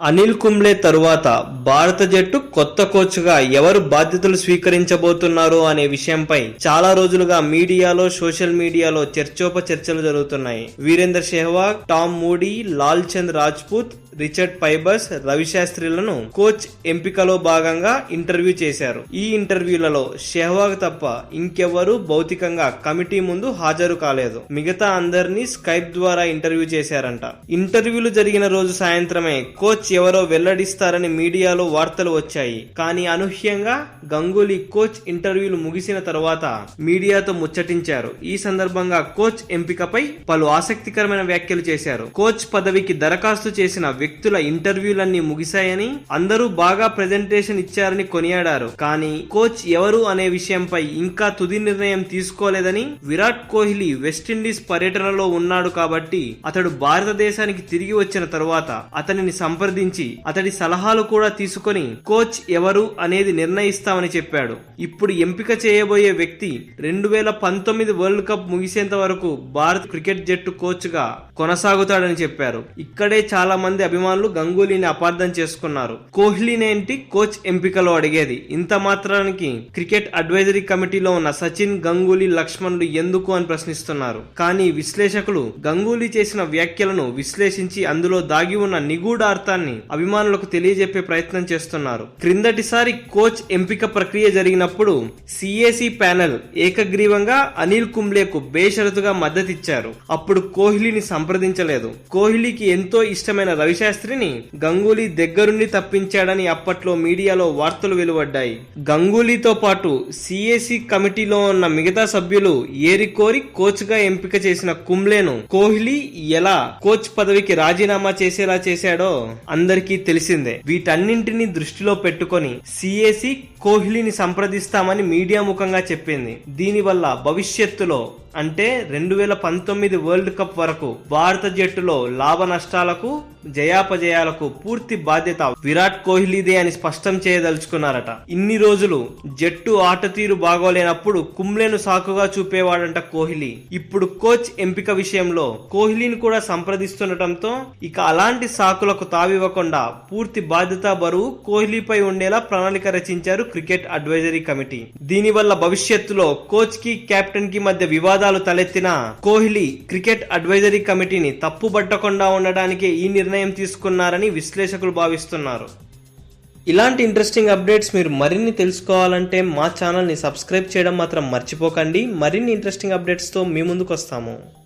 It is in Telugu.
అనిల్ కుంబ్లే తరువాత భారత జట్టు కొత్త కోచ్గా ఎవరు బాధ్యతలు స్వీకరించబోతున్నారు అనే విషయంపై చాలా రోజులుగా మీడియాలో సోషల్ మీడియాలో చర్చోపచర్చలు జరుగుతున్నాయి. Virender Sehwag, Tom Moody, Lal Chand Rajput, Richard Pybus, రవిశాస్త్రిలను కోచ్ ఎంపికలో భాగంగా ఇంటర్వ్యూ చేశారు. ఈ ఇంటర్వ్యూలలో సెహ్వాగ్ తప్ప ఇంకెవరూ భౌతికంగా కమిటీ ముందు హాజరు కాలేదు. మిగతా అందరినీ స్కైప్ ద్వారా ఇంటర్వ్యూ చేశారంట. ఇంటర్వ్యూలు జరిగిన రోజు సాయంత్రమే కోచ్ ఎవరో వెల్లడిస్తారని మీడియాలో వార్తలు వచ్చాయి. కానీ అనూహ్యంగా గంగూలీ కోచ్ ఇంటర్వ్యూలు ముగిసిన తర్వాత మీడియాతో ముచ్చటించారు. ఈ సందర్భంగా కోచ్ ఎంపికపై పలు ఆసక్తికరమైన వ్యాఖ్యలు చేశారు. కోచ్ పదవికి దరఖాస్తు చేసిన వ్యక్తుల ఇంటర్వ్యూలన్నీ ముగిశాయని, అందరూ బాగా ప్రెజెంటేషన్ ఇచ్చారని కొనియాడారు. కానీ కోచ్ ఎవరు అనే విషయంపై ఇంకా తుది నిర్ణయం తీసుకోలేదని, విరాట్ కోహ్లీ వెస్టిండీస్ పర్యటనలో ఉన్నాడు కాబట్టి అతడు భారతదేశానికి తిరిగి వచ్చిన తరువాత అతనిని సంప్రదించి అతడి సలహాలు కూడా తీసుకొని కోచ్ ఎవరు అనేది నిర్ణయిస్తామని చెప్పాడు. ఇప్పుడు ఎంపిక చేయబోయే వ్యక్తి 2019 వరల్డ్ కప్ ముగిసేంత వరకు భారత క్రికెట్ జట్టు కోచ్ గా కొనసాగుతాడని చెప్పారు. ఇక్కడే చాలా మంది అభిమానులు గంగూలీని అపార్థం చేసుకున్నారు. కోహ్లీనేంటి కోచ్ ఎంపికలో అడిగేది? ఇంత మాత్రానికి క్రికెట్ అడ్వైజరీ కమిటీలో ఉన్న సచిన్, గంగూలీ, లక్ష్మణులు ఎందుకు అని ప్రశ్నిస్తున్నారు. కానీ విశ్లేషకులు గంగూలీ చేసిన వ్యాఖ్యలను విశ్లేషించి అందులో దాగి ఉన్న నిగూఢ అర్థాన్ని అభిమానులకు తెలియజెప్పే ప్రయత్నం చేస్తున్నారు. క్రిందటిసారి కోచ్ ఎంపిక ప్రక్రియ జరిగినప్పుడు సిఏసి ప్యానెల్ ఏకగ్రీవంగా అనిల్ కుంబ్లేకు బేషరతుగా మద్దతిచ్చారు. అప్పుడు కోహ్లీని సంప్రదించలేదు. కోహ్లీకి ఎంతో ఇష్టమైన రవిశాస్త్రిని గంగూలీ దగ్గరుండి తప్పించాడని అప్పట్లో మీడియాలో వార్తలు వెలువడ్డాయి. గంగూలీతో పాటు సిఏసి కమిటీలో ఉన్న మిగతా సభ్యులు ఏరికోరి కోచ్ గా ఎంపిక చేసిన కుంబ్లేను కోహ్లీ ఎలా కోచ్ పదవికి రాజీనామా చేసేలా చేశాడో అందరికీ తెలిసిందే. వీటన్నింటినీ దృష్టిలో పెట్టుకొని సిఏసి కోహ్లీని సంప్రదిస్తామని మీడియా ముఖంగా చెప్పింది. దీనివల్ల భవిష్యత్తులో అంటే 2019 వరల్డ్ కప్ వరకు భారత జట్టులో లాభ నష్టాలకు, జయాపజయాలకు పూర్తి బాధ్యత విరాట్ కోహ్లీదే అని స్పష్టం చేయదలుచుకున్నారట. ఇన్ని రోజులు జట్టు ఆట తీరు బాగోలేనప్పుడు కుంబ్లేను సాకుగా చూపేవాడంట కోహ్లీ. ఇప్పుడు కోచ్ ఎంపిక విషయంలో కోహ్లీని కూడా సంప్రదిస్తుండటంతో ఇక అలాంటి సాకులకు తావివ్వకుండా పూర్తి బాధ్యత బరువు కోహ్లీపై ఉండేలా ప్రణాళిక రచించారు క్రికెట్ అడ్వైజరీ కమిటీ. దీనివల్ల భవిష్యత్తులో కోచ్ కి, కెప్టెన్ కి మధ్య వివాదాలు తలెత్తినా కోహ్లీ క్రికెట్ అడ్వైజరీ కమిటీని తప్పుబట్టకుండా ఉండడానికే ఈ నిర్ణయం తీసుకున్నారని విశ్లేషకులు భావిస్తున్నారు. ఇలాంటి ఇంట్రెస్టింగ్ అప్డేట్స్ మీరు మరిన్ని తెలుసుకోవాలంటే మా ఛానల్ని సబ్స్క్రైబ్ చేయడం మాత్రం మర్చిపోకండి. మరిన్ని ఇంట్రెస్టింగ్ అప్డేట్స్తో మీ ముందుకు వస్తాము.